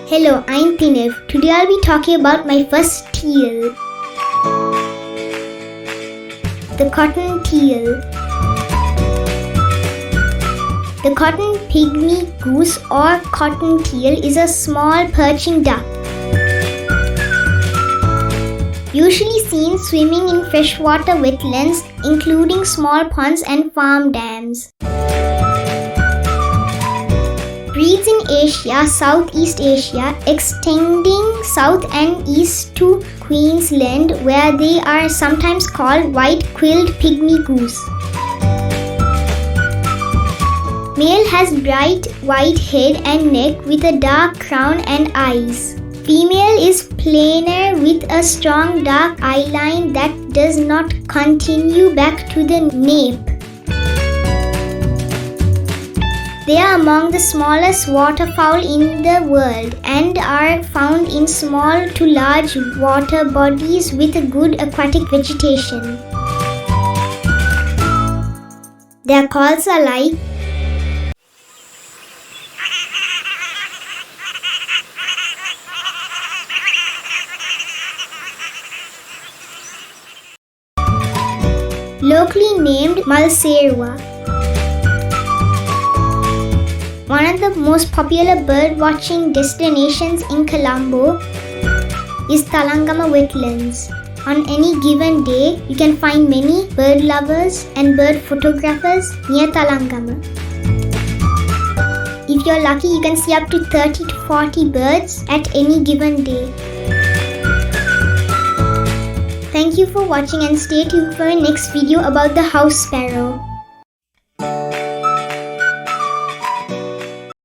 Hello, I'm Thinev. Today I'll be talking about my first teal. The cotton teal. The cotton pygmy-goose or cotton teal is a small perching duck. Usually seen swimming in freshwater wetlands, including small ponds and farm dams. Breeds in Asia, Southeast Asia, extending south and east to Queensland, where they are sometimes called white-quilled pygmy-goose. Male has bright white head and neck with a dark crown and eyes. Female is plainer with a strong dark eyeline that does not continue back to the nape. They are among the smallest waterfowl in the world and are found in small to large water bodies with a good aquatic vegetation. Their calls are like locally named Seruwa. One of the most popular bird watching destinations in Colombo is Talangama wetlands. On any given day, you can find many bird lovers and bird photographers near Talangama. If you're lucky, you can see up to 30 to 40 birds at any given day. Thank you for watching and stay tuned for my next video about the house sparrow.